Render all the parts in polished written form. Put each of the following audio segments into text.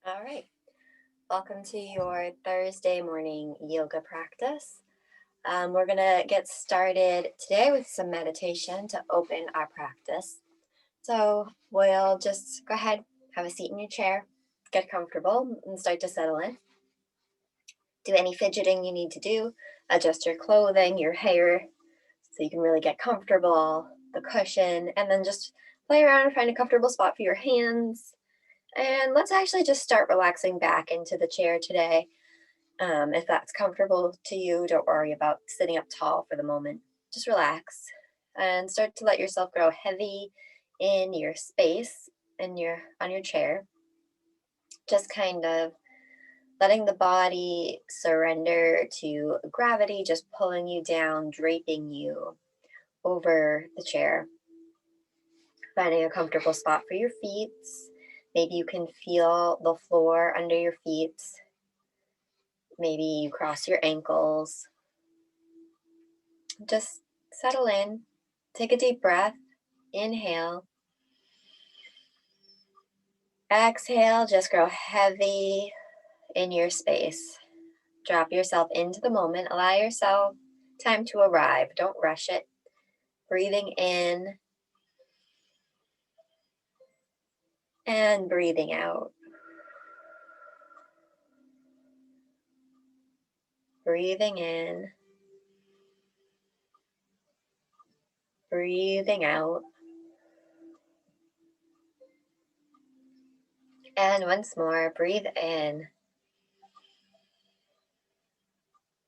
All right, welcome to your Thursday morning yoga practice. We're going to get started today with some meditation to open our practice. So we'll just go ahead, have a seat in your chair, get comfortable, and start to settle in. Do any fidgeting you need to do, adjust your clothing, your hair, so you can really get comfortable, the cushion, and then just play around and find a comfortable spot for your hands. And let's actually just start relaxing back into the chair today. If that's comfortable to you, don't worry about sitting up tall for the moment. Just relax and start to let yourself grow heavy in your space on your chair. Just kind of letting the body surrender to gravity, just pulling you down, draping you over the chair. Finding a comfortable spot for your feet. Maybe you can feel the floor under your feet. Maybe you cross your ankles. Just settle in. Take a deep breath. Inhale. Exhale. Just grow heavy in your space. Drop yourself into the moment. Allow yourself time to arrive. Don't rush it. Breathing in and breathing out. Breathing in. Breathing out. And once more, breathe in.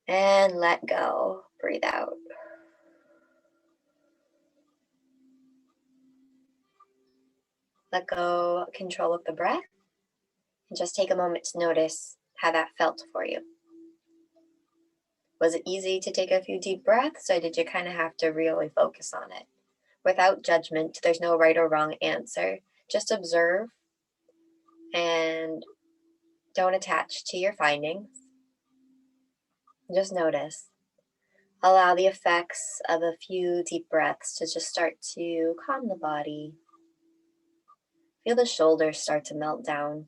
And let go. Breathe out. Let go control of the breath. And just take a moment to notice how that felt for you. Was it easy to take a few deep breaths, or did you kind of have to really focus on it? Without judgment, there's no right or wrong answer. Just observe and don't attach to your findings. Just notice. Allow the effects of a few deep breaths to just start to calm the body. Feel the shoulders start to melt down.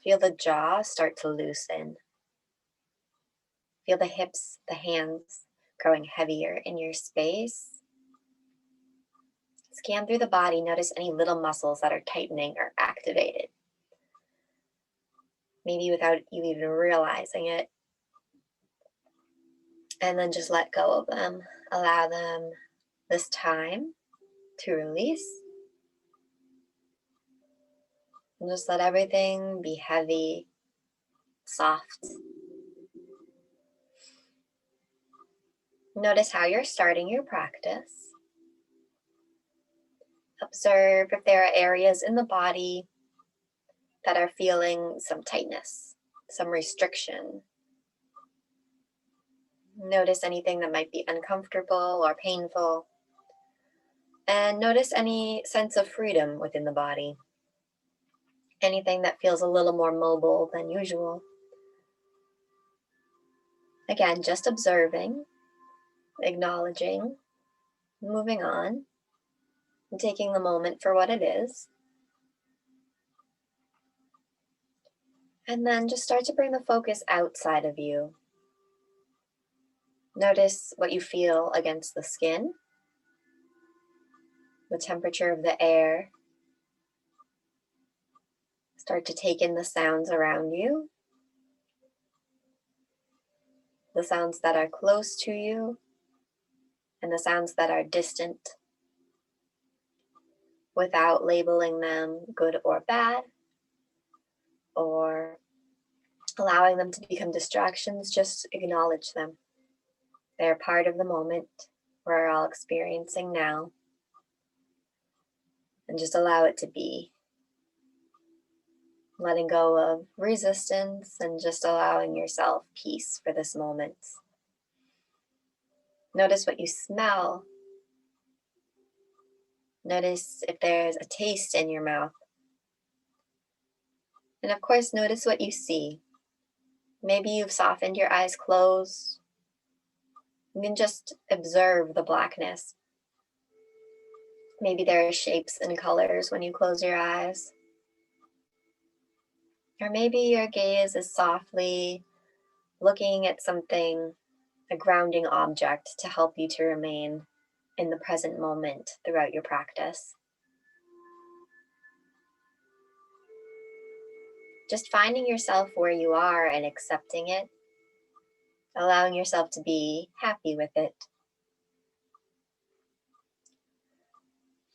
Feel the jaw start to loosen. Feel the hips, the hands growing heavier in your space. Scan through the body. Notice any little muscles that are tightening or activated. Maybe without you even realizing it. And then just let go of them. Allow them this time to release. And just let everything be heavy, soft. Notice how you're starting your practice. Observe if there are areas in the body that are feeling some tightness, some restriction. Notice anything that might be uncomfortable or painful. And notice any sense of freedom within the body. Anything that feels a little more mobile than usual. Again, just observing, acknowledging, moving on, and taking the moment for what it is. And then just start to bring the focus outside of you. Notice what you feel against the skin, the temperature of the air. Start to take in the sounds around you, the sounds that are close to you, and the sounds that are distant, without labeling them good or bad, or allowing them to become distractions. Just acknowledge them. They're part of the moment we're all experiencing now, and just allow it to be. Letting go of resistance and just allowing yourself peace for this moment. Notice what you smell. Notice if there's a taste in your mouth. And of course, notice what you see. Maybe you've softened your eyes closed. You can just observe the blackness. Maybe there are shapes and colors when you close your eyes. Or maybe your gaze is softly looking at something, a grounding object, to help you to remain in the present moment throughout your practice. Just finding yourself where you are and accepting it, allowing yourself to be happy with it.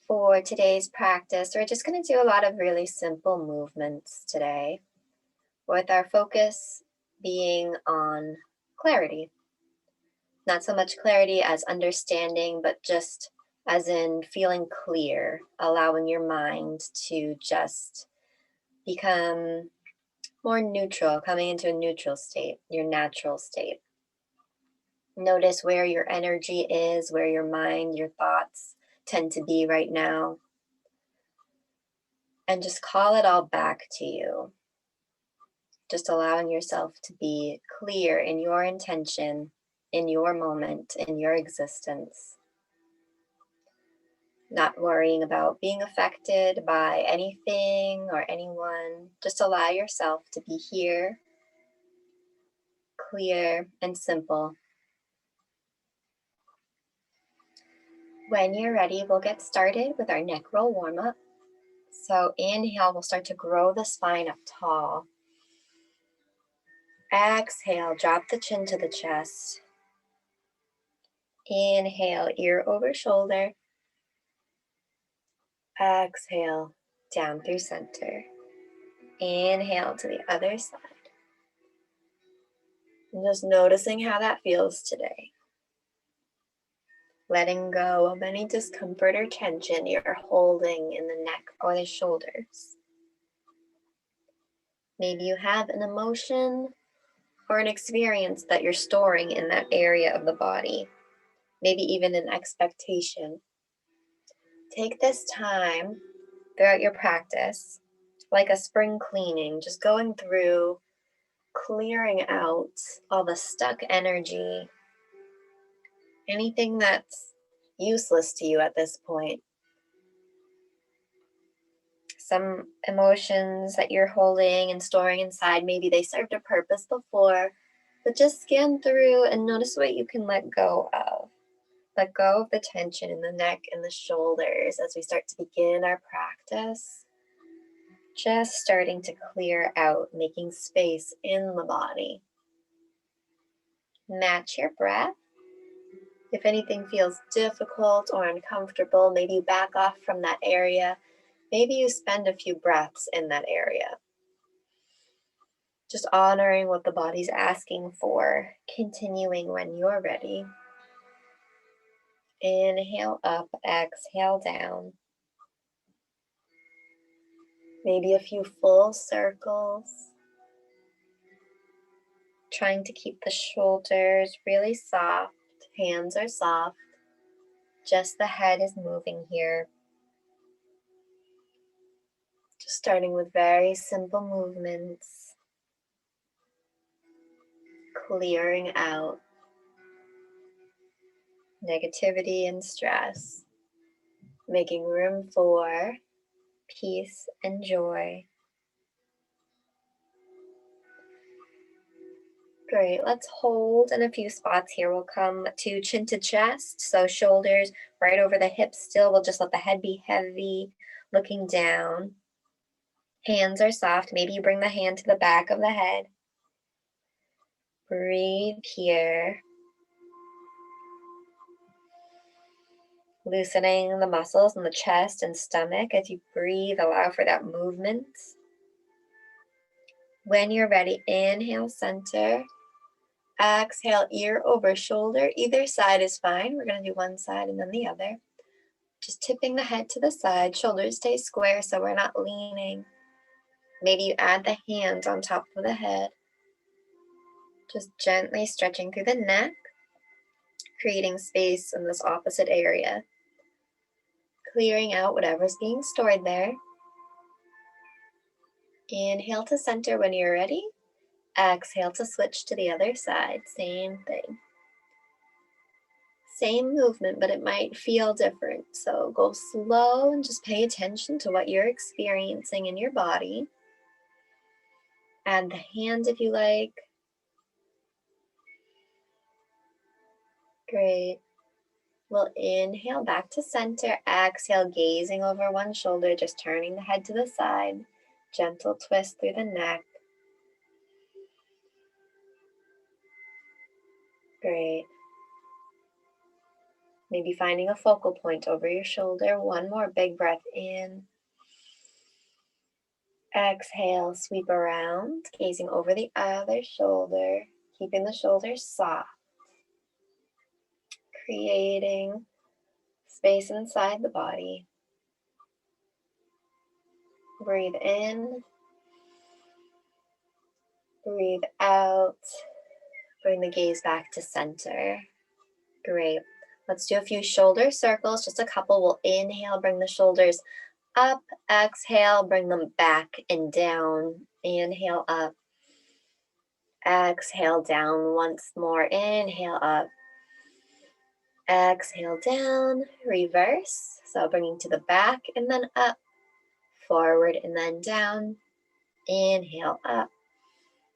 For today's practice, we're just going to do a lot of really simple movements today, with our focus being on clarity. Not so much clarity as understanding, but just as in feeling clear, allowing your mind to just become more neutral, coming into a neutral state, your natural state. Notice where your energy is, where your mind, your thoughts tend to be right now, and just call it all back to you. Just allowing yourself to be clear in your intention, in your moment, in your existence. Not worrying about being affected by anything or anyone. Just allow yourself to be here, clear and simple. When you're ready, we'll get started with our neck roll warm-up. So inhale, we'll start to grow the spine up tall. Exhale, drop the chin to the chest. Inhale, ear over shoulder. Exhale, down through center. Inhale to the other side. And just noticing how that feels today. Letting go of any discomfort or tension you're holding in the neck or the shoulders. Maybe you have an emotion or an experience that you're storing in that area of the body. Maybe even an expectation. Take this time throughout your practice, like a spring cleaning, just going through, clearing out all the stuck energy, anything that's useless to you at this point. Some emotions that you're holding and storing inside, maybe they served a purpose before, but just scan through and notice what you can let go of. Let go of the tension in the neck and the shoulders as we start to begin our practice. Just starting to clear out, making space in the body. Match your breath. If anything feels difficult or uncomfortable, maybe you back off from that area. Maybe you spend a few breaths in that area. Just honoring what the body's asking for, continuing when you're ready. Inhale up, exhale down. Maybe a few full circles. Trying to keep the shoulders really soft, hands are soft. Just the head is moving here. Just starting with very simple movements. Clearing out negativity and stress. Making room for peace and joy. Great, let's hold in a few spots here. We'll come to chin to chest, so shoulders right over the hips still. We'll just let the head be heavy, looking down. Hands are soft. Maybe you bring the hand to the back of the head. Breathe here. Loosening the muscles in the chest and stomach as you breathe. Allow for that movement. When you're ready, inhale, center. Exhale, ear over shoulder. Either side is fine. We're going to do one side and then the other. Just tipping the head to the side. Shoulders stay square so we're not leaning. Maybe you add the hands on top of the head. Just gently stretching through the neck, creating space in this opposite area. Clearing out whatever's being stored there. Inhale to center when you're ready. Exhale to switch to the other side. Same thing. Same movement, but it might feel different. So go slow and just pay attention to what you're experiencing in your body. Add the hands if you like. Great. We'll inhale back to center. Exhale, gazing over one shoulder, just turning the head to the side. Gentle twist through the neck. Great. Maybe finding a focal point over your shoulder. One more big breath in. Exhale, sweep around, gazing over the other shoulder, keeping the shoulders soft. Creating space inside the body. Breathe in. Breathe out. Bring the gaze back to center. Great. Let's do a few shoulder circles, just a couple. We'll inhale, bring the shoulders up. Exhale, bring them back and down. Inhale up. Exhale down once more. Inhale up. Exhale down. Reverse. So bringing to the back and then up. Forward and then down. Inhale up.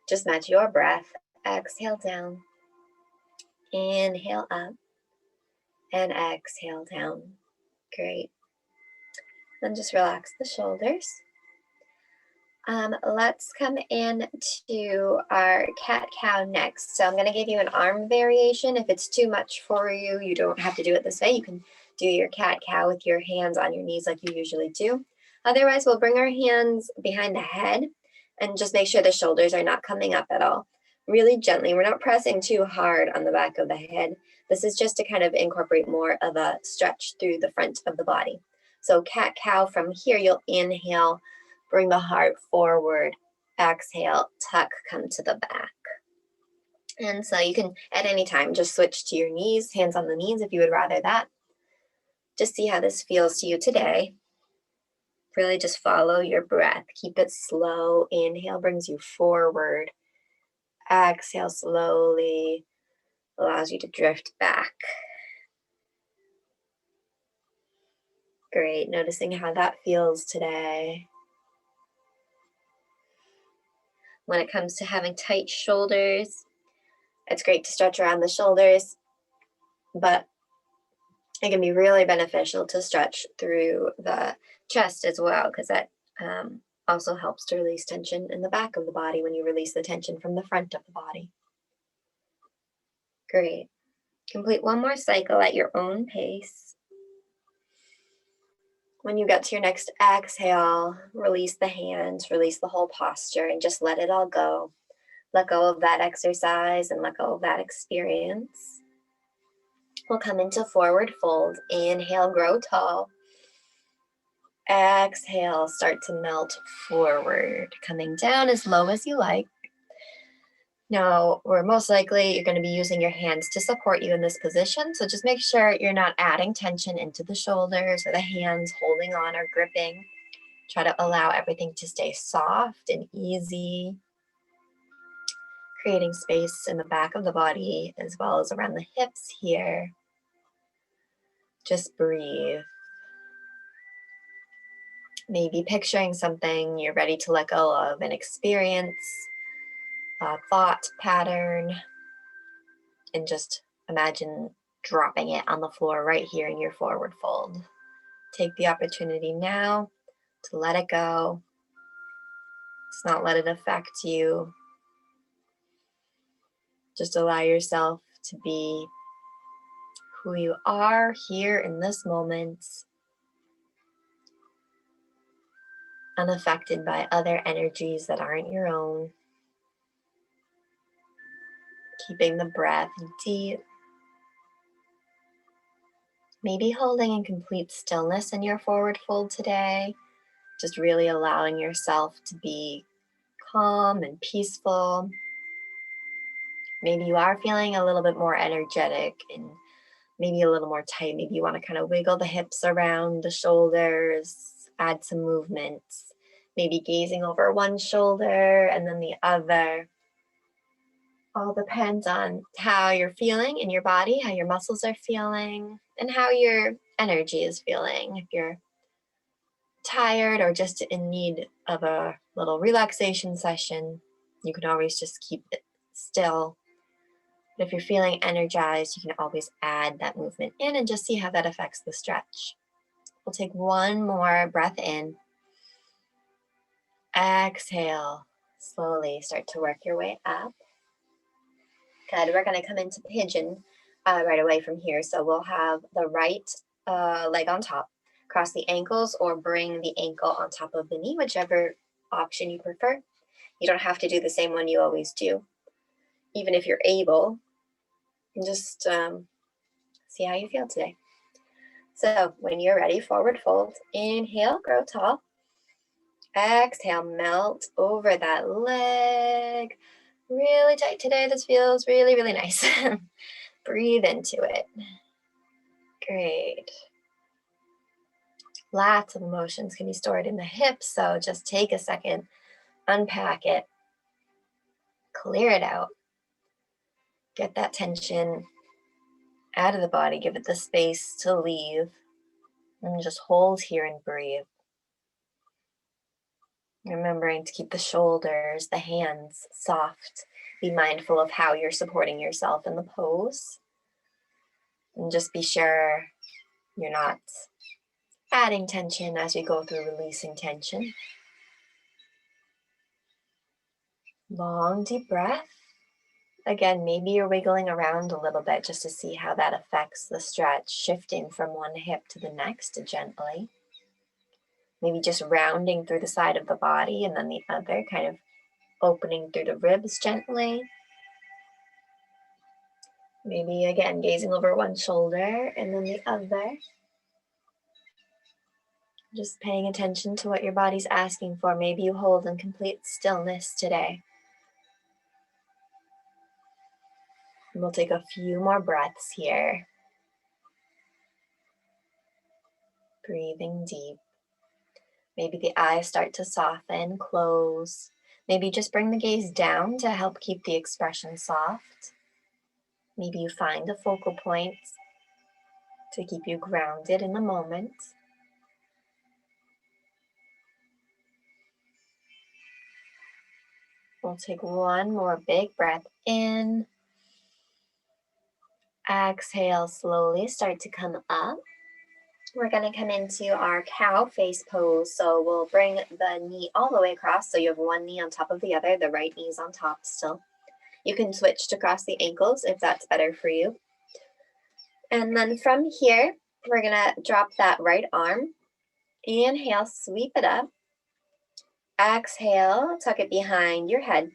Just match your breath. Exhale down. Inhale up. And exhale down. Great. Then just relax the shoulders. Let's come in to our cat-cow next. So I'm going to give you an arm variation. If it's too much for you, you don't have to do it this way. You can do your cat-cow with your hands on your knees like you usually do. Otherwise, we'll bring our hands behind the head and just make sure the shoulders are not coming up at all. Really gently. We're not pressing too hard on the back of the head. This is just to kind of incorporate more of a stretch through the front of the body. So cat-cow from here, you'll inhale, bring the heart forward, exhale, tuck, come to the back. And so you can, at any time, just switch to your knees, hands on the knees if you would rather that. Just see how this feels to you today. Really just follow your breath. Keep it slow. Inhale brings you forward. Exhale slowly, allows you to drift back. Great, noticing how that feels today. When it comes to having tight shoulders, it's great to stretch around the shoulders, but it can be really beneficial to stretch through the chest as well, because that also helps to release tension in the back of the body when you release the tension from the front of the body. Great. Complete one more cycle at your own pace. When you get to your next exhale, release the hands, release the whole posture, and just let it all go. Let go of that exercise and let go of that experience. We'll come into forward fold. Inhale, grow tall. Exhale, start to melt forward, coming down as low as you like. Now, most likely you're going to be using your hands to support you in this position, so just make sure you're not adding tension into the shoulders or the hands holding on or gripping. Try to allow everything to stay soft and easy, creating space in the back of the body as well as around the hips here. Just breathe. Maybe picturing something you're ready to let go of, an experience, a thought pattern, and just imagine dropping it on the floor right here in your forward fold. Take the opportunity now to let it go. Let's not let it affect you. Just allow yourself to be who you are here in this moment, unaffected by other energies that aren't your own. Keeping the breath deep. Maybe holding in complete stillness in your forward fold today. Just really allowing yourself to be calm and peaceful. Maybe you are feeling a little bit more energetic and maybe a little more tight. Maybe you want to kind of wiggle the hips around the shoulders, add some movements. Maybe gazing over one shoulder and then the other. All depends on how you're feeling in your body, how your muscles are feeling, and how your energy is feeling. If you're tired or just in need of a little relaxation session, You can always just keep it still. But if you're feeling energized, you can always add that movement in and just see how that affects the stretch. We'll take one more breath in. Exhale. Slowly start to work your way up. Good. We're going to come into pigeon right away from here. So we'll have the right leg on top. Cross the ankles or bring the ankle on top of the knee, whichever option you prefer. You don't have to do the same one you always do. Even if you're able, just see how you feel today. So when you're ready, forward fold. Inhale, grow tall. Exhale, melt over that leg. Really tight today. This feels really, really nice. Breathe into it. Great. Lots of emotions can be stored in the hips, so just take a second, unpack it, clear it out. Get that tension out of the body, give it the space to leave, and just hold here and breathe. Remembering to keep the shoulders, the hands soft. Be mindful of how you're supporting yourself in the pose. And just be sure you're not adding tension as we go through releasing tension. Long, deep breath. Again, maybe you're wiggling around a little bit just to see how that affects the stretch, shifting from one hip to the next gently. Maybe just rounding through the side of the body and then the other, kind of opening through the ribs gently. Maybe again, gazing over one shoulder and then the other. Just paying attention to what your body's asking for. Maybe you hold in complete stillness today. And we'll take a few more breaths here. Breathing deep. Maybe the eyes start to soften, close. Maybe just bring the gaze down to help keep the expression soft. Maybe you find a focal point to keep you grounded in the moment. We'll take one more big breath in. Exhale, slowly start to come up. We're going to come into our cow face pose. So we'll bring the knee all the way across. So you have one knee on top of the other. The right knee is on top still. You can switch to cross the ankles if that's better for you. And then from here, we're going to drop that right arm. Inhale, sweep it up. Exhale, tuck it behind your head.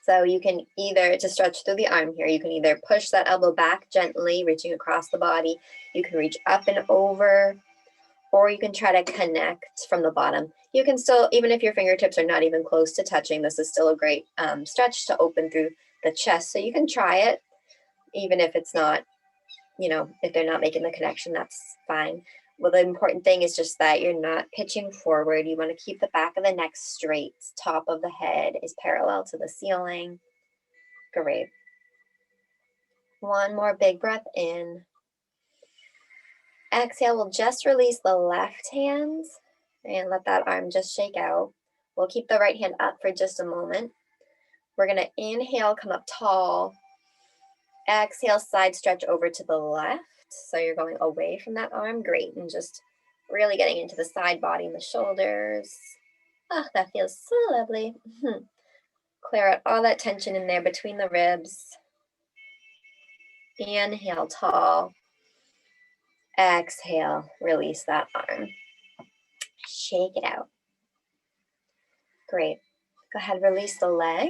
So you can either, to stretch through the arm here, you can either push that elbow back gently, reaching across the body. You can reach up and over, or you can try to connect from the bottom. You can still, even if your fingertips are not even close to touching, this is still a great stretch to open through the chest. So you can try it, even if it's not, if they're not making the connection, that's fine. Well, the important thing is just that you're not pitching forward. You want to keep the back of the neck straight. Top of the head is parallel to the ceiling. Great. One more big breath in. Exhale, we'll just release the left hand and let that arm just shake out. We'll keep the right hand up for just a moment. We're going to inhale, come up tall. Exhale, side stretch over to the left. So you're going away from that arm. Great. And just really getting into the side body and the shoulders. Oh, that feels so lovely. Clear out all that tension in there between the ribs. Inhale, tall. Exhale, release that arm. Shake it out. Great. Go ahead, release the leg.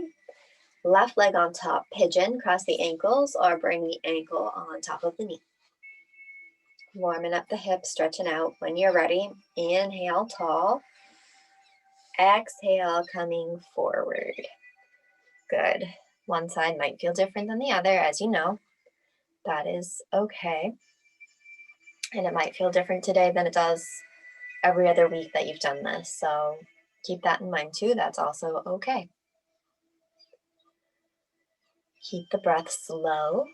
Left leg on top, pigeon, cross the ankles or bring the ankle on top of the knee. Warming up the hips, stretching out. When you're ready, inhale, tall. Exhale, coming forward. Good. One side might feel different than the other, as you know. That is okay. And it might feel different today than it does every other week that you've done this. So keep that in mind too. That's also okay. Keep the breath slow.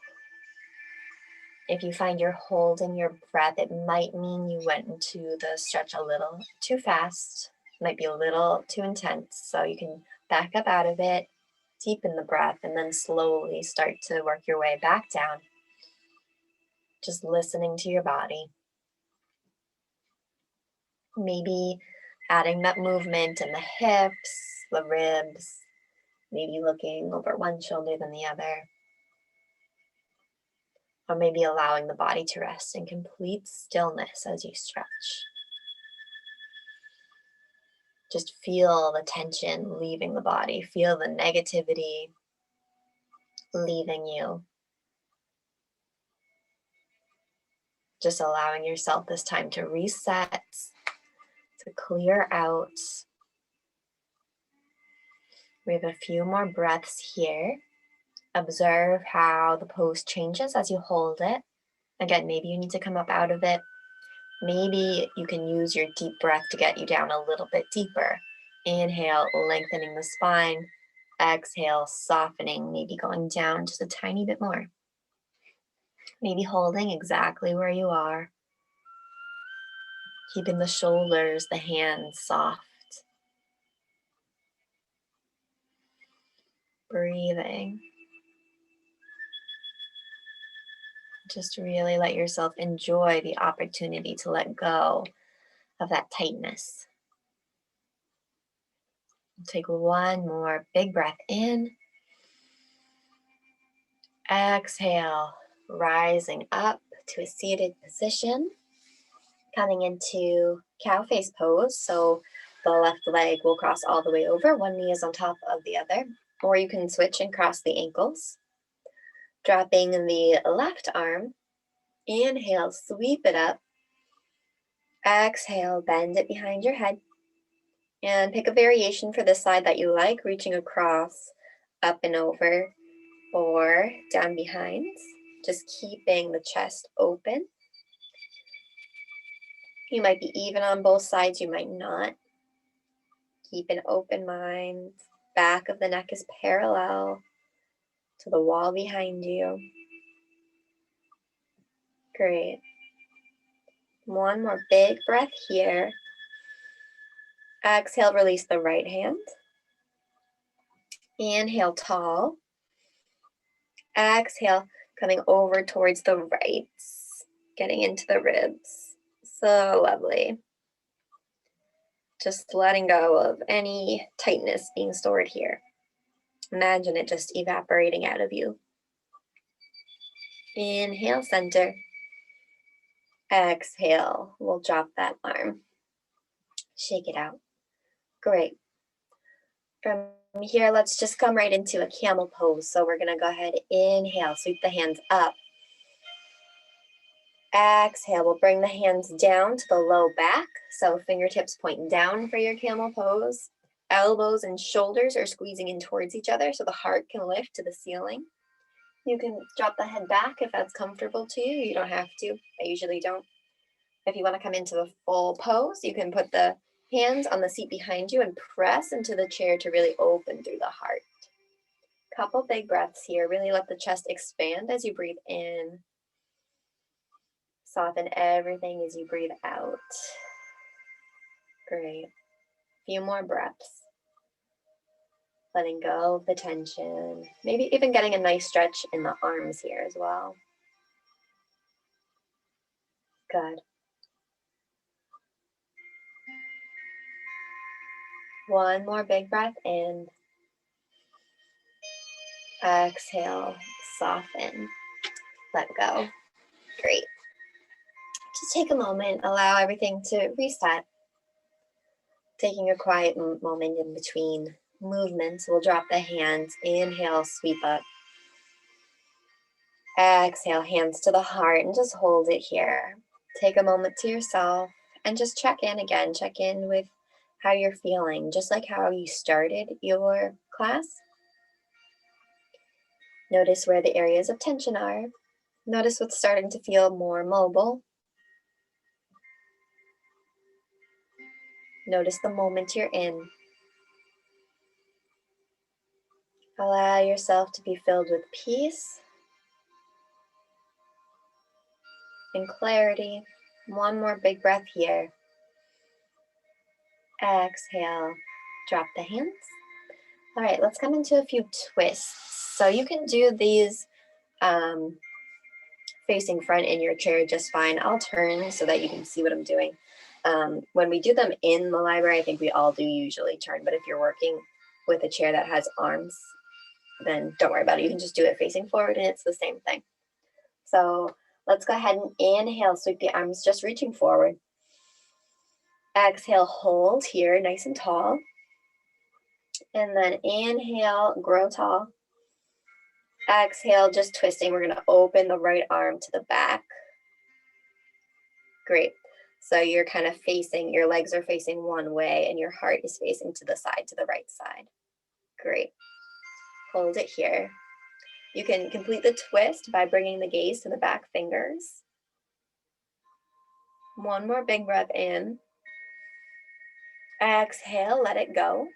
If you find you're holding your breath, it might mean you went into the stretch a little too fast. Might be a little too intense, so you can back up out of it, deepen the breath, and then slowly start to work your way back down. Just listening to your body. Maybe adding that movement in the hips, the ribs, maybe looking over one shoulder than the other. Or maybe allowing the body to rest in complete stillness as you stretch. Just feel the tension leaving the body. Feel the negativity leaving you. Just allowing yourself this time to reset, to clear out. We have a few more breaths here. Observe how the pose changes as you hold it. Again, maybe you need to come up out of it. Maybe you can use your deep breath to get you down a little bit deeper. Inhale, lengthening the spine. Exhale, softening, maybe going down just a tiny bit more. Maybe holding exactly where you are. Keeping the shoulders, the hands soft. Breathing. Just really let yourself enjoy the opportunity to let go of that tightness. Take one more big breath in. Exhale, rising up to a seated position. Coming into cow face pose. So the left leg will cross all the way over. One knee is on top of the other. Or you can switch and cross the ankles. Dropping the left arm. Inhale, sweep it up. Exhale, bend it behind your head. And pick a variation for this side that you like, reaching across, up and over, or down behind. Just keeping the chest open. You might be even on both sides, you might not. Keep an open mind. Back of the neck is parallel to the wall behind you. Great. One more big breath here. Exhale, release the right hand. Inhale, tall. Exhale, coming over towards the right, getting into the ribs. So lovely. Just letting go of any tightness being stored here. Imagine it just evaporating out of you. Inhale, center. Exhale, we'll drop that arm. Shake it out. Great. From here, let's just come right into a camel pose. So we're gonna go ahead, inhale, sweep the hands up. Exhale, we'll bring the hands down to the low back. So fingertips point down for your camel pose. Elbows and shoulders are squeezing in towards each other so the heart can lift to the ceiling. You can drop the head back if that's comfortable to you. You don't have to. I usually don't. If you want to come into the full pose, you can put the hands on the seat behind you and press into the chair to really open through the heart. Couple big breaths here. Really let the chest expand as you breathe in. Soften everything as you breathe out. Great. Few more breaths. Letting go of the tension. Maybe even getting a nice stretch in the arms here as well. Good. One more big breath in. Exhale, soften, let go. Great. Just take a moment, allow everything to reset. Taking a quiet moment in between movements. We'll drop the hands. Inhale, sweep up. Exhale, hands to the heart and just hold it here. Take a moment to yourself and just check in again. Check in with how you're feeling, just like how you started your class. Notice where the areas of tension are. Notice what's starting to feel more mobile. Notice the moment you're in. Allow yourself to be filled with peace and clarity. One more big breath here. Exhale, drop the hands. All right, let's come into a few twists. So you can do these facing front in your chair just fine. I'll turn so that you can see what I'm doing. When we do them in the library, I think we all do usually turn, but if you're working with a chair that has arms, then don't worry about it. You can just do it facing forward and it's the same thing. So let's go ahead and inhale, sweep the arms, just reaching forward. Exhale, hold here, nice and tall. And then inhale, grow tall. Exhale, just twisting. We're gonna open the right arm to the back. Great. So you're kind of facing, your legs are facing one way and your heart is facing to the side, to the right side. Great. Hold it here. You can complete the twist by bringing the gaze to the back fingers. One more big breath in. Exhale, let it go.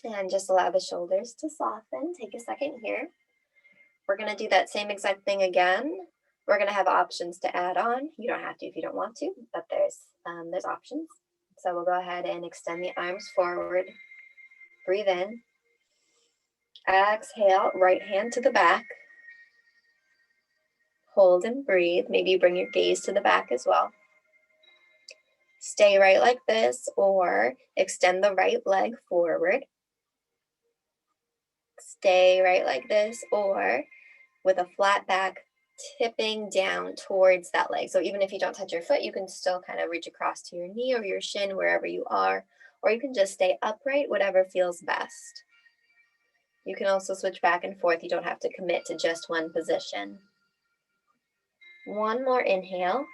And just allow the shoulders to soften. Take a second here. We're going to do that same exact thing again. We're going to have options to add on. You don't have to if you don't want to, but there's options. So we'll go ahead and extend the arms forward. Breathe in. Exhale, right hand to the back. Hold and breathe. Maybe bring your gaze to the back as well. Stay right like this or extend the right leg forward. Stay right like this or with a flat back, tipping down towards that leg. So even if you don't touch your foot, you can still kind of reach across to your knee or your shin, wherever you are, or you can just stay upright, whatever feels best. You can also switch back and forth. You don't have to commit to just one position. One more inhale.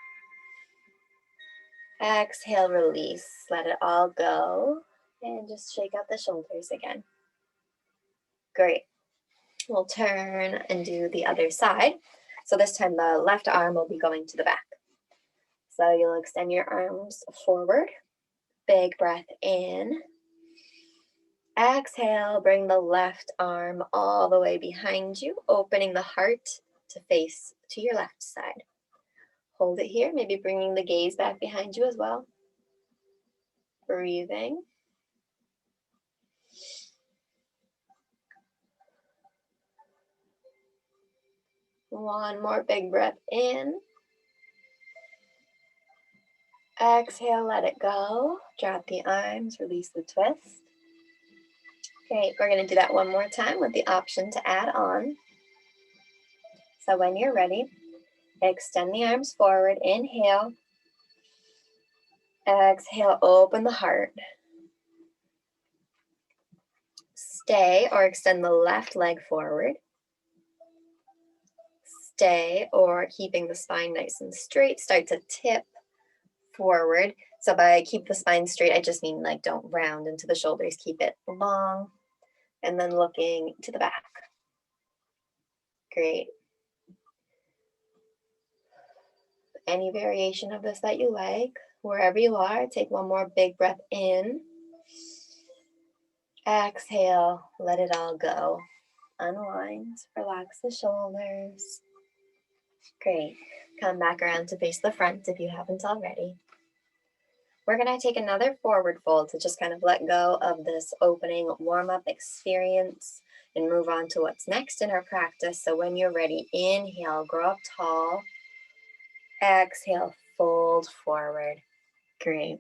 Exhale, release. Let it all go. And just shake out the shoulders again. Great. We'll turn and do the other side. So this time the left arm will be going to the back. So you'll extend your arms forward. Big breath in. Exhale, bring the left arm all the way behind you, opening the heart to face to your left side. Hold it here, maybe bringing the gaze back behind you as well. Breathing. One more big breath in. Exhale, let it go. Drop the arms, release the twist. Great, we're going to do that one more time with the option to add on. So when you're ready, extend the arms forward, inhale. Exhale, open the heart. Stay or extend the left leg forward. Stay or keeping the spine nice and straight, start to tip forward. So by keep the spine straight, I just mean like don't round into the shoulders, keep it long. And then looking to the back. Great. Any variation of this that you like, wherever you are, take one more big breath in. Exhale, let it all go. Unwind, relax the shoulders. Great. Come back around to face the front if you haven't already. We're going to take another forward fold to just kind of let go of this opening warm-up experience and move on to what's next in our practice. So when you're ready, inhale, grow up tall. Exhale, fold forward. Great.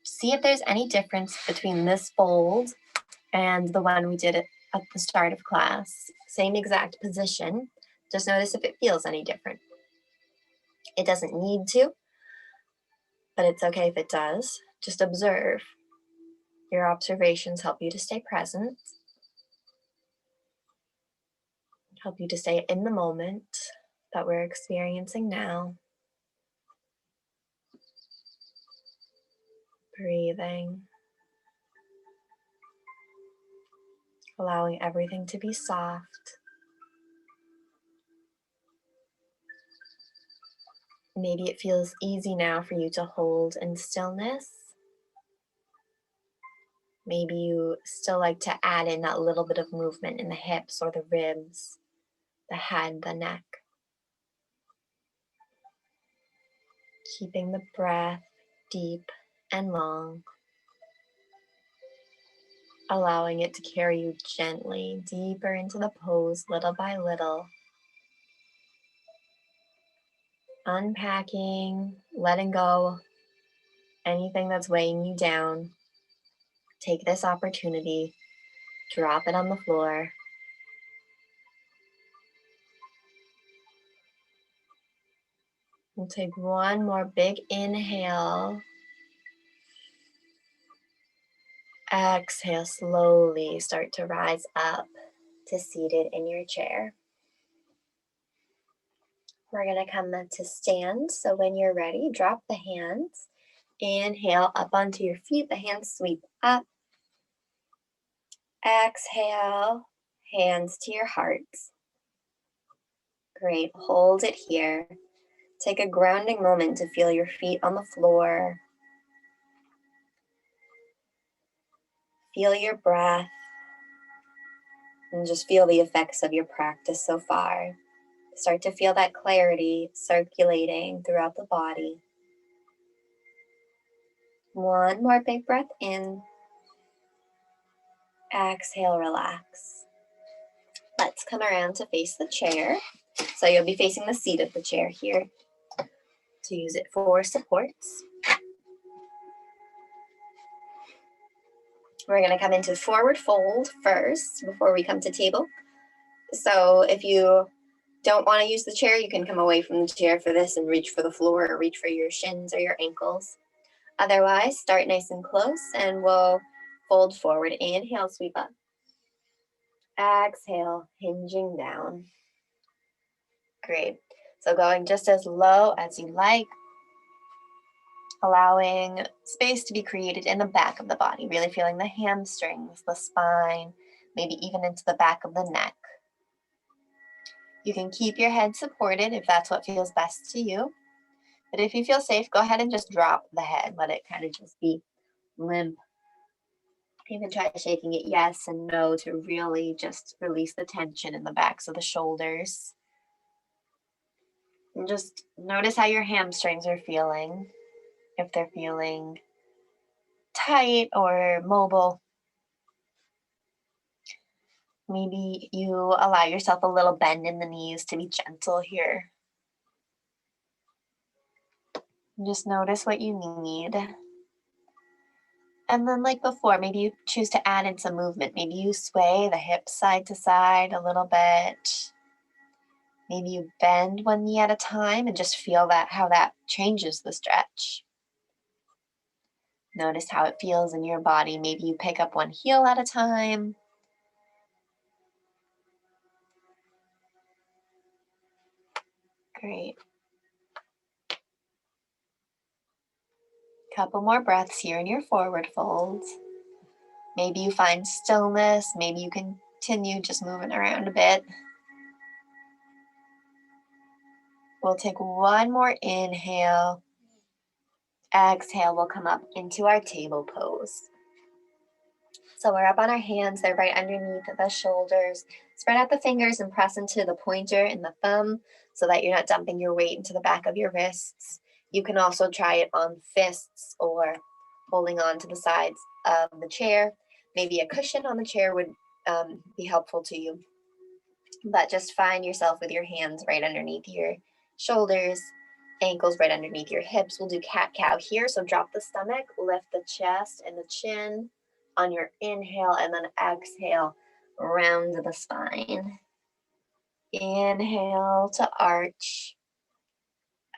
See if there's any difference between this fold and the one we did at the start of class. Same exact position. Just notice if it feels any different. It doesn't need to, but it's okay if it does. Just observe. Your observations help you to stay present, help you to stay in the moment that we're experiencing now. Breathing. Allowing everything to be soft. Maybe it feels easy now for you to hold in stillness. Maybe you still like to add in that little bit of movement in the hips or the ribs, the head, the neck. Keeping the breath deep and long. allowing it to carry you gently deeper into the pose, little by little. Unpacking, letting go anything that's weighing you down. Take this opportunity, drop it on the floor. We'll take one more big inhale. Exhale, slowly start to rise up to seated in your chair. We're going to come to stand. So when you're ready, drop the hands. Inhale up onto your feet. The hands sweep up. Exhale, hands to your heart. Great. Hold it here. Take a grounding moment to feel your feet on the floor. Feel your breath. And just feel the effects of your practice so far. Start to feel that clarity circulating throughout the body. One more big breath in. Exhale, relax. Let's come around to face the chair. So you'll be facing the seat of the chair here to use it for supports. We're going to come into forward fold first before we come to table. So if you don't want to use the chair, you can come away from the chair for this and reach for the floor or reach for your shins or your ankles. Otherwise, start nice and close and we'll fold forward. Inhale, sweep up. Exhale, hinging down. Great. So going just as low as you like, allowing space to be created in the back of the body, really feeling the hamstrings, the spine, maybe even into the back of the neck. You can keep your head supported if that's what feels best to you. But if you feel safe, go ahead and just drop the head. Let it kind of just be limp. You can try shaking it yes and no to really just release the tension in the backs of the shoulders. And just notice how your hamstrings are feeling. If they're feeling tight or mobile. Maybe you allow yourself a little bend in the knees to be gentle here. Just notice what you need. And then like before, maybe you choose to add in some movement. Maybe you sway the hips side to side a little bit. Maybe you bend one knee at a time and just feel that how that changes the stretch. Notice how it feels in your body. Maybe you pick up one heel at a time. Great. Couple more breaths here in your forward fold. Maybe you find stillness. Maybe you continue just moving around a bit. We'll take one more inhale. Exhale, we'll come up into our table pose. So we're up on our hands. They're right underneath the shoulders. Spread out the fingers and press into the pointer and the thumb so that you're not dumping your weight into the back of your wrists. You can also try it on fists or holding on to the sides of the chair. Maybe a cushion on the chair would be helpful to you. But just find yourself with your hands right underneath your shoulders, ankles right underneath your hips. We'll do cat-cow here. So drop the stomach, lift the chest and the chin on your inhale, and then exhale, round the spine. Inhale to arch.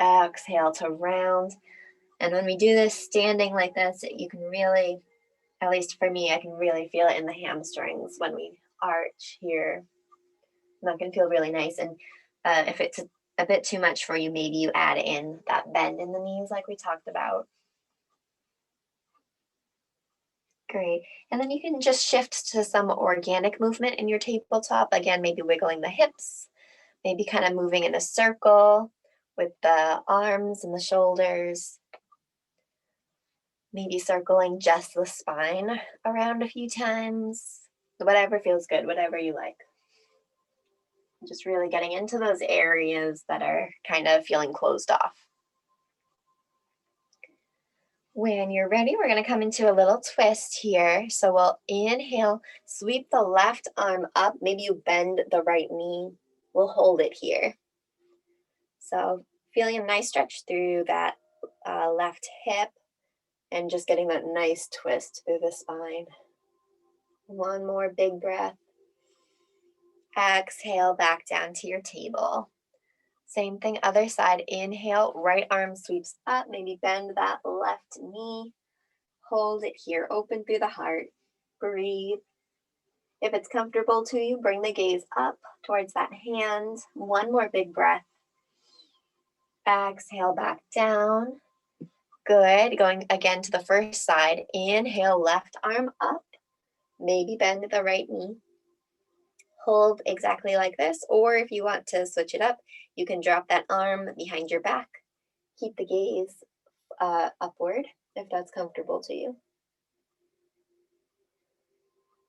Exhale to round. And when we do this standing like this, you can really, at least for me, I can really feel it in the hamstrings when we arch here. And that can feel really nice. And if it's a bit too much for you, maybe you add in that bend in the knees like we talked about. Great. And then you can just shift to some organic movement in your tabletop. Again, maybe wiggling the hips, maybe kind of moving in a circle with the arms and the shoulders. Maybe circling just the spine around a few times. Whatever feels good, whatever you like. Just really getting into those areas that are kind of feeling closed off. When you're ready, we're gonna come into a little twist here. So we'll inhale, sweep the left arm up. Maybe you bend the right knee. We'll hold it here. So feeling a nice stretch through that left hip and just getting that nice twist through the spine. One more big breath. Exhale back down to your table. Same thing, other side. Inhale, right arm sweeps up. Maybe bend that left knee. Hold it here, open through the heart. Breathe. If it's comfortable to you, bring the gaze up towards that hand. One more big breath. Exhale back down. Good. Going again to the first side. Inhale, left arm up. Maybe bend the right knee. Hold exactly like this, or if you want to switch it up, you can drop that arm behind your back. Keep the gaze upward if that's comfortable to you.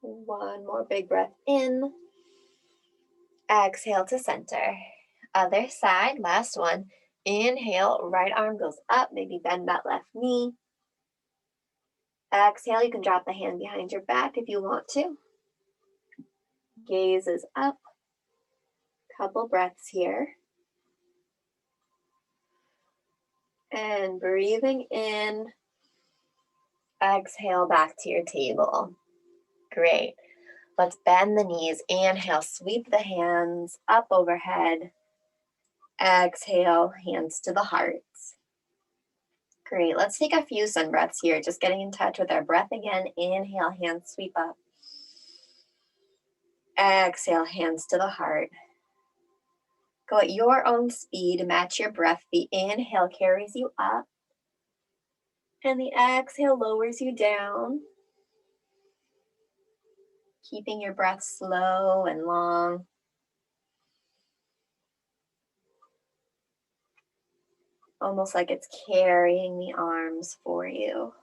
One more big breath in. Exhale to center. Other side, last one. Inhale, right arm goes up, maybe bend that left knee. Exhale, you can drop the hand behind your back if you want to. Gaze is up. Couple breaths here. And breathing in. Exhale back to your table. Great. Let's bend the knees. Inhale, sweep the hands up overhead. Exhale, hands to the heart. Great. Let's take a few sun breaths here, just getting in touch with our breath again. Inhale, hands sweep up. Exhale, hands to the heart. Go at your own speed, match your breath. The inhale carries you up, and the exhale lowers you down. Keeping your breath slow and long. Almost like it's carrying the arms for you.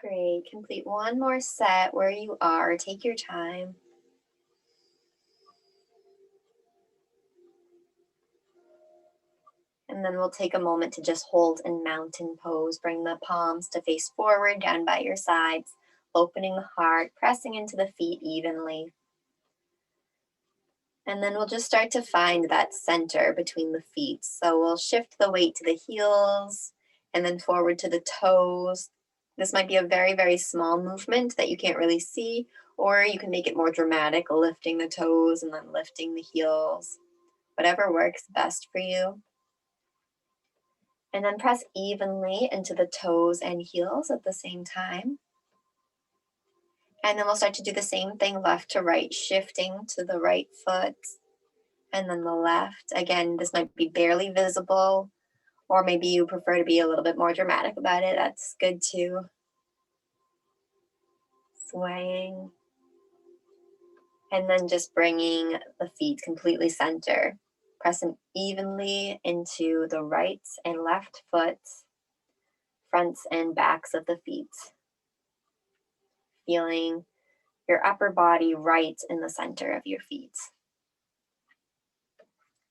Great. Complete one more set where you are. Take your time. And then we'll take a moment to just hold in mountain pose. Bring the palms to face forward, down by your sides, opening the heart, pressing into the feet evenly. And then we'll just start to find that center between the feet. So we'll shift the weight to the heels and then forward to the toes. This might be a very, very small movement that you can't really see, or you can make it more dramatic, lifting the toes and then lifting the heels. Whatever works best for you. And then press evenly into the toes and heels at the same time. And then we'll start to do the same thing left to right, shifting to the right foot and then the left. Again, this might be barely visible, or maybe you prefer to be a little bit more dramatic about it. That's good too. Swaying. And then just bringing the feet completely center. Pressing evenly into the right and left foot, fronts and backs of the feet. Feeling your upper body right in the center of your feet.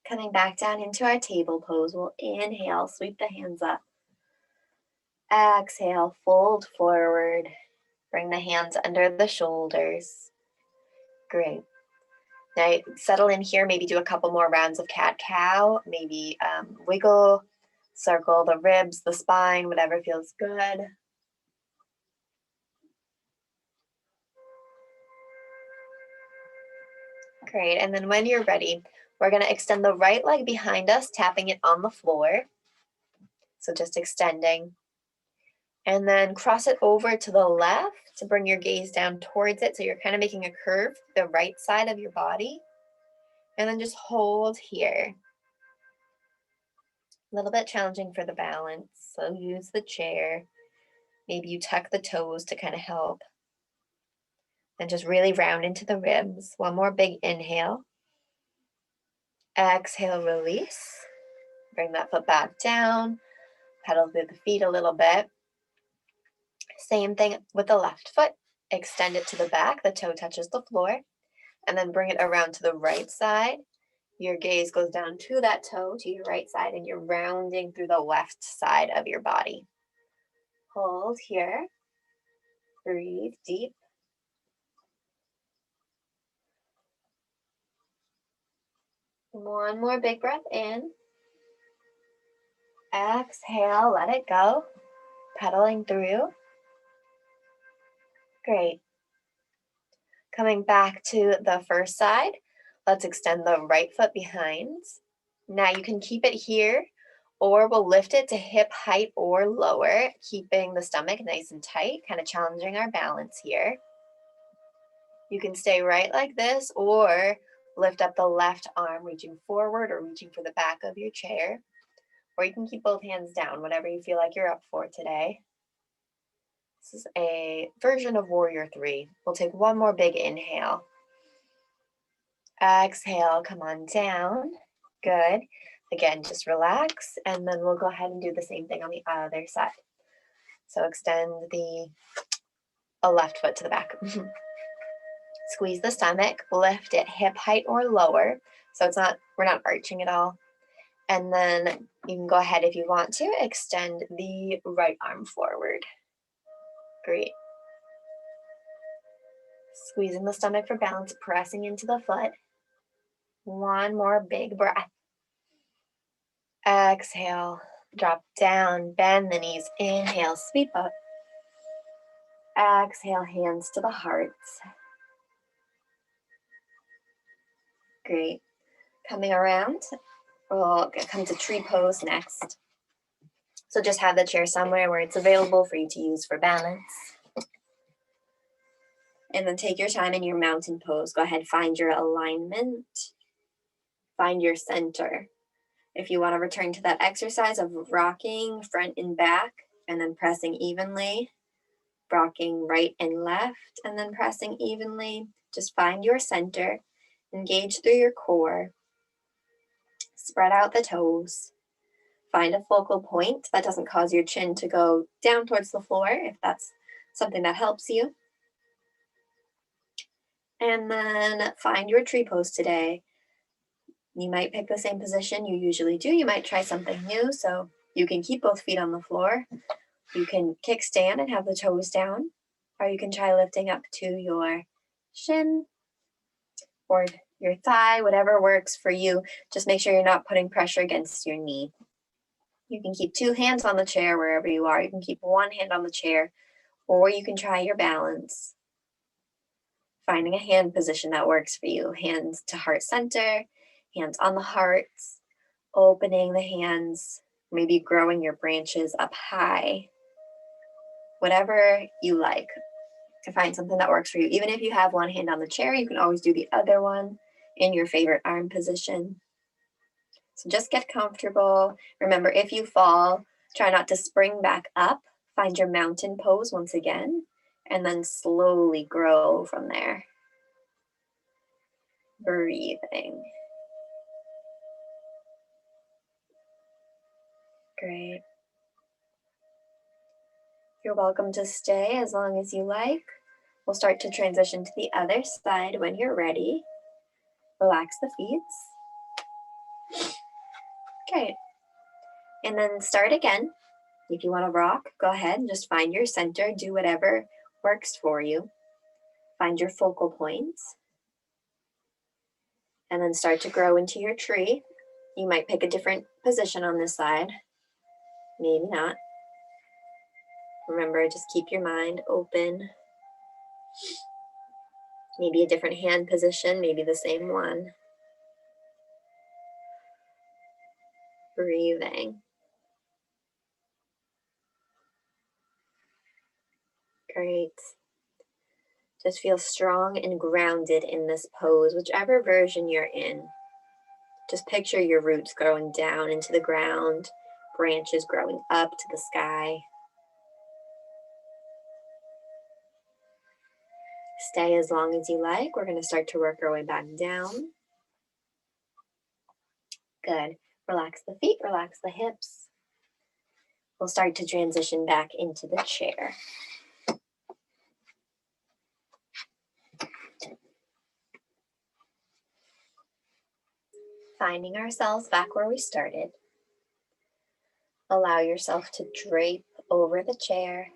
Coming back down into our table pose, we'll inhale, sweep the hands up. Exhale, fold forward. Bring the hands under the shoulders. Great. Now settle in here, maybe do a couple more rounds of cat-cow, maybe wiggle, circle the ribs, the spine, whatever feels good. Great, and then when you're ready, we're gonna extend the right leg behind us, tapping it on the floor. So just extending. And then cross it over to the left to bring your gaze down towards it. So you're kind of making a curve to the right side of your body. And then just hold here. A little bit challenging for the balance. So use the chair. Maybe you tuck the toes to kind of help. And just really round into the ribs. One more big inhale. Exhale, release. Bring that foot back down. Pedal through the feet a little bit. Same thing with the left foot. Extend it to the back, the toe touches the floor, and then bring it around to the right side. Your gaze goes down to that toe, to your right side, and you're rounding through the left side of your body. Hold here. Breathe deep. One more big breath in. Exhale, let it go. Pedaling through. Great. Coming back to the first side, let's extend the right foot behind. Now you can keep it here, or we'll lift it to hip height or lower, keeping the stomach nice and tight, kind of challenging our balance here. You can stay right like this, or lift up the left arm, reaching forward or reaching for the back of your chair. Or you can keep both hands down, whatever you feel like you're up for today. This is a version of Warrior 3. We'll take one more big inhale. Exhale, come on down. Good. Again, just relax, and then we'll go ahead and do the same thing on the other side. So extend the left foot to the back. Squeeze the stomach, lift it hip height or lower. So we're not arching at all. And then you can go ahead if you want to extend the right arm forward. Great. Squeezing the stomach for balance, pressing into the foot. One more big breath. Exhale, drop down, bend the knees. Inhale, sweep up. Exhale, hands to the heart. Great. Coming around, we'll come to tree pose next. So just have the chair somewhere where it's available for you to use for balance. And then take your time in your mountain pose. Go ahead, find your alignment. Find your center. If you want to return to that exercise of rocking front and back, and then pressing evenly, rocking right and left, and then pressing evenly, just find your center. Engage through your core. Spread out the toes. Find a focal point that doesn't cause your chin to go down towards the floor, if that's something that helps you. And then find your tree pose today. You might pick the same position you usually do. You might try something new, so you can keep both feet on the floor. You can kickstand and have the toes down, or you can try lifting up to your shin or your thigh, whatever works for you. Just make sure you're not putting pressure against your knee. You can keep two hands on the chair wherever you are. You can keep one hand on the chair, or you can try your balance. Finding a hand position that works for you. Hands to heart center, hands on the heart, opening the hands, maybe growing your branches up high. Whatever you like to find something that works for you. Even if you have one hand on the chair, you can always do the other one in your favorite arm position. So just get comfortable. Remember, if you fall, try not to spring back up. Find your mountain pose once again, and then slowly grow from there. Breathing. Great. You're welcome to stay as long as you like. We'll start to transition to the other side when you're ready. Relax the feet. Great. And then start again. If you want to rock, go ahead and just find your center. Do whatever works for you. Find your focal points. And then start to grow into your tree. You might pick a different position on this side. Maybe not. Remember, just keep your mind open. Maybe a different hand position, maybe the same one. Breathing. Great. Just feel strong and grounded in this pose, whichever version you're in. Just picture your roots growing down into the ground, branches growing up to the sky. Stay as long as you like. We're going to start to work our way back down. Good. Relax the feet, relax the hips. We'll start to transition back into the chair. Finding ourselves back where we started. Allow yourself to drape over the chair,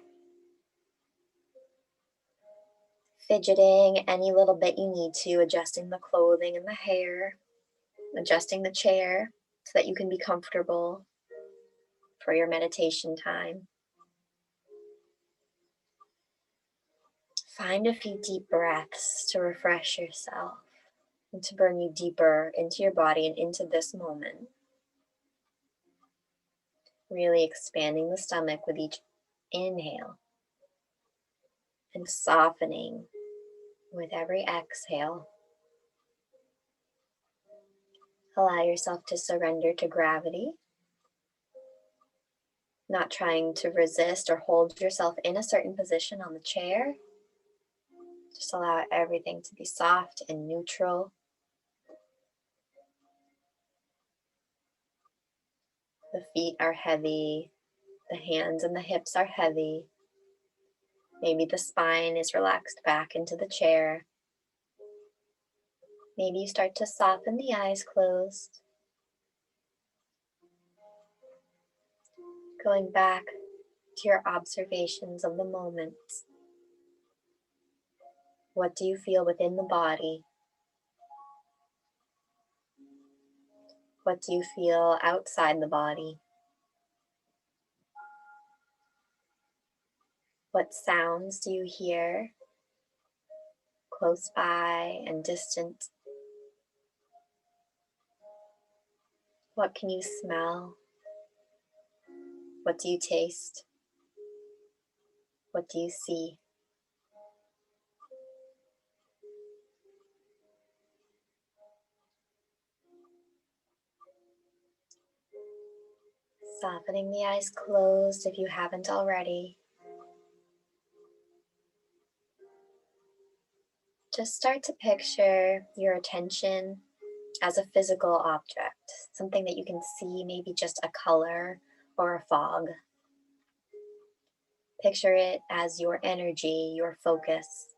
fidgeting any little bit you need to, adjusting the clothing and the hair, adjusting the chair so that you can be comfortable for your meditation time. Find a few deep breaths to refresh yourself and to bring you deeper into your body and into this moment. Really expanding the stomach with each inhale and softening with every exhale. Allow yourself to surrender to gravity, not trying to resist or hold yourself in a certain position on the chair. Just allow everything to be soft and neutral. The feet are heavy, the hands and the hips are heavy. Maybe the spine is relaxed back into the chair. Maybe you start to soften the eyes closed. Going back to your observations of the moment. What do you feel within the body? What do you feel outside the body? What sounds do you hear close by and distant? What can you smell? What do you taste? What do you see? Softening the eyes closed if you haven't already. Just start to picture your attention as a physical object, something that you can see, maybe just a color or a fog. Picture it as your energy, your focus.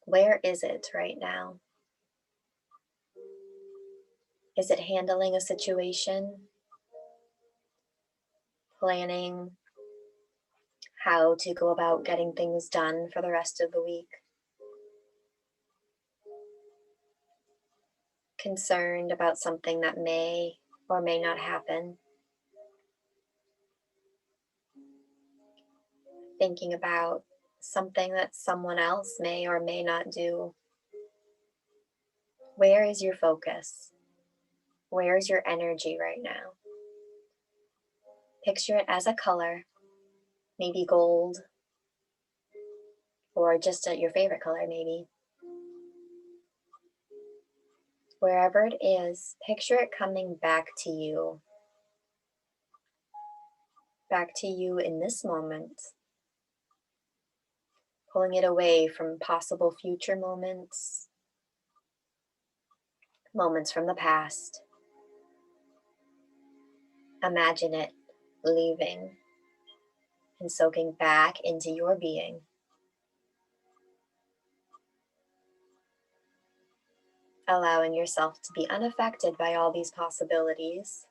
Where is it right now? Is it handling a situation? Planning how to go about getting things done for the rest of the week? Concerned about something that may or may not happen? Thinking about something that someone else may or may not do? Where is your focus? Where is your energy right now? Picture it as a color, maybe gold, or just your favorite color maybe. Wherever it is, picture it coming back to you in this moment, pulling it away from possible future moments, moments from the past. Imagine it leaving and soaking back into your being. Allowing yourself to be unaffected by all these possibilities.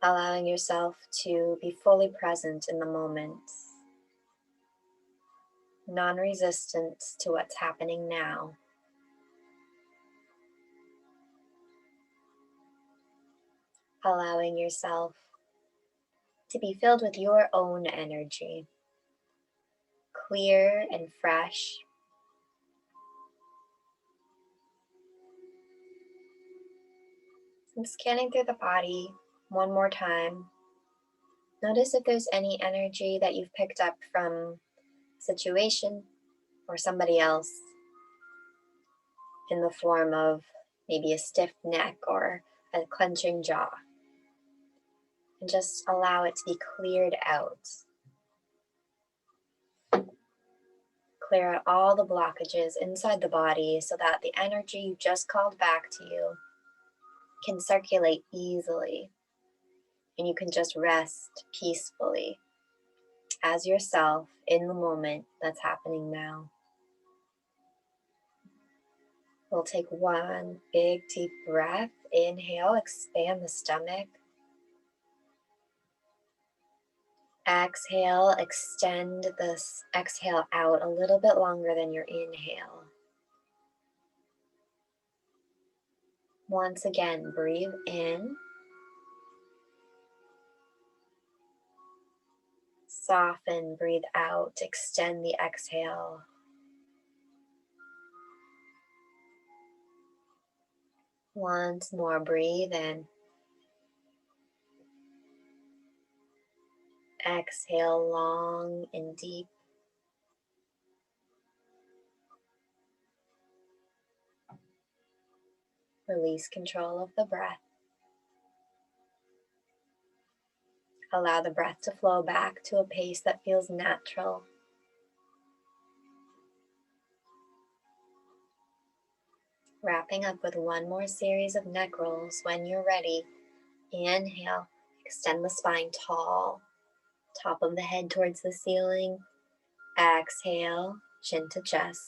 Allowing yourself to be fully present in the moment. Non-resistant to what's happening now. Allowing yourself to be filled with your own energy, clear and fresh. And scanning through the body one more time. Notice if there's any energy that you've picked up from a situation or somebody else in the form of maybe a stiff neck or a clenching jaw. And just allow it to be cleared out. Clear out all the blockages inside the body so that the energy you just called back to you can circulate easily. And you can just rest peacefully as yourself in the moment that's happening now. We'll take one big deep breath. Inhale, expand the stomach. Exhale, extend this exhale out a little bit longer than your inhale. Once again, breathe in. Soften, breathe out, extend the exhale. Once more, breathe in. Exhale long and deep. Release control of the breath. Allow the breath to flow back to a pace that feels natural. Wrapping up with one more series of neck rolls. When you're ready, inhale, extend the spine tall, top of the head towards the ceiling. Exhale, chin to chest.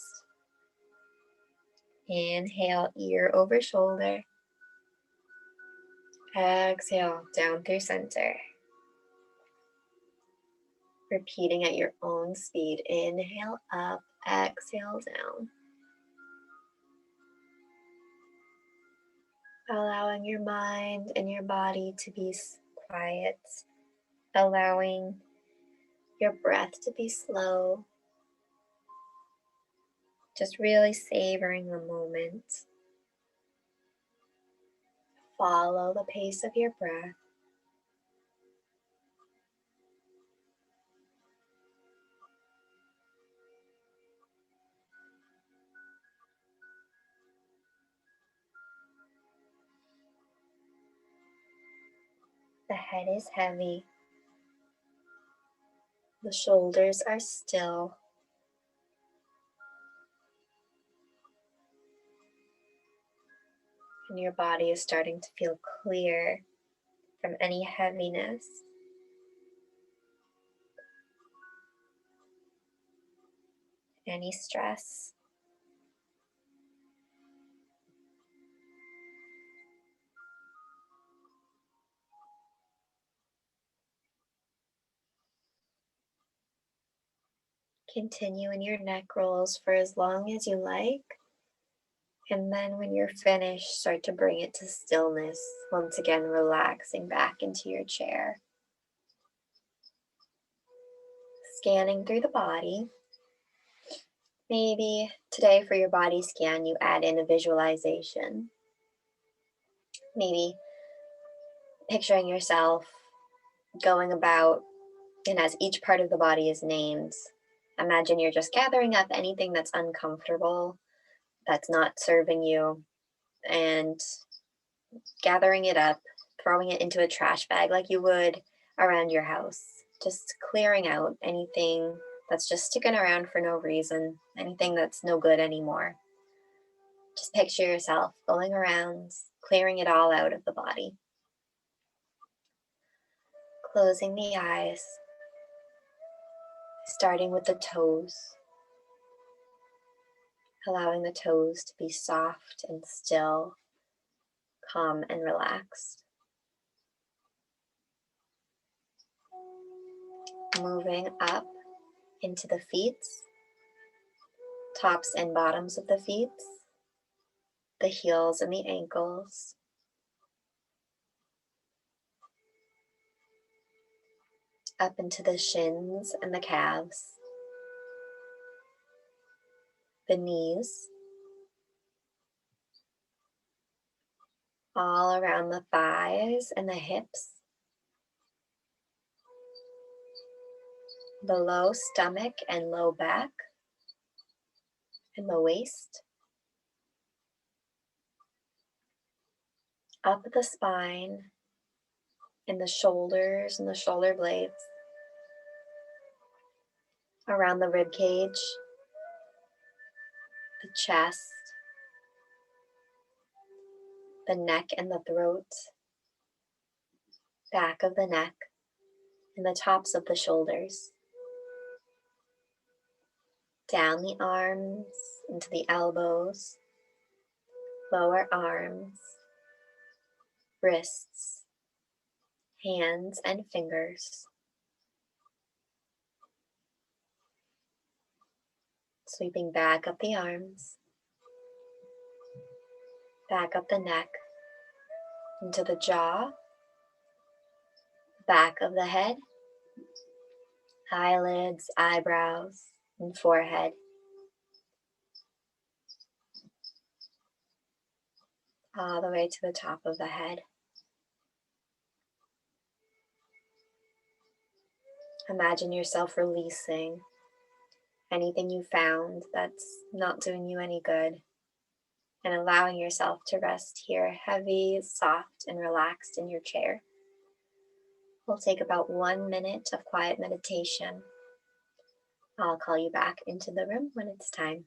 Inhale, ear over shoulder. Exhale, down through center. Repeating at your own speed. Inhale up, exhale down. Allowing your mind and your body to be quiet. Allowing your breath to be slow. Just really savoring the moment. Follow the pace of your breath. The head is heavy. The shoulders are still. And your body is starting to feel clear from any heaviness. Any stress. Continue in your neck rolls for as long as you like. And then when you're finished, start to bring it to stillness. Once again, relaxing back into your chair. Scanning through the body. Maybe today for your body scan, you add in a visualization. Maybe picturing yourself going about, and as each part of the body is named, imagine you're just gathering up anything that's uncomfortable, that's not serving you, and gathering it up, throwing it into a trash bag like you would around your house. Just clearing out anything that's just sticking around for no reason, anything that's no good anymore. Just picture yourself going around, clearing it all out of the body. Closing the eyes, starting with the toes, allowing the toes to be soft and still, calm and relaxed. Moving up into the feet, tops and bottoms of the feet, the heels and the ankles, up into the shins and the calves, the knees, all around the thighs and the hips, the low stomach and low back, and the waist, up the spine, and the shoulders and the shoulder blades, around the rib cage, the chest, the neck and the throat, back of the neck, and the tops of the shoulders, down the arms into the elbows, lower arms, wrists, hands, and fingers. Sweeping back up the arms, back up the neck, into the jaw, back of the head, eyelids, eyebrows, and forehead. All the way to the top of the head. Imagine yourself releasing anything you found that's not doing you any good, and allowing yourself to rest here heavy, soft, and relaxed in your chair. We'll take about 1 minute of quiet meditation. I'll call you back into the room when it's time.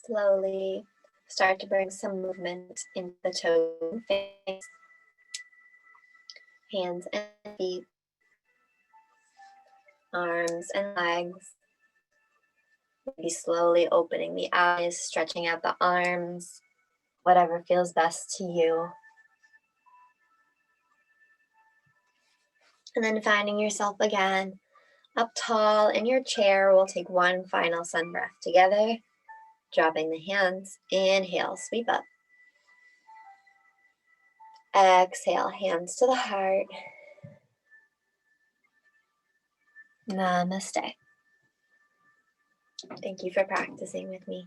Slowly start to bring some movement into the toes and face, hands and feet, arms and legs. Maybe slowly opening the eyes, stretching out the arms, whatever feels best to you. And then finding yourself again up tall in your chair. We'll take one final sun breath together, dropping the hands. Inhale, sweep up. Exhale, hands to the heart. Namaste. Thank you for practicing with me.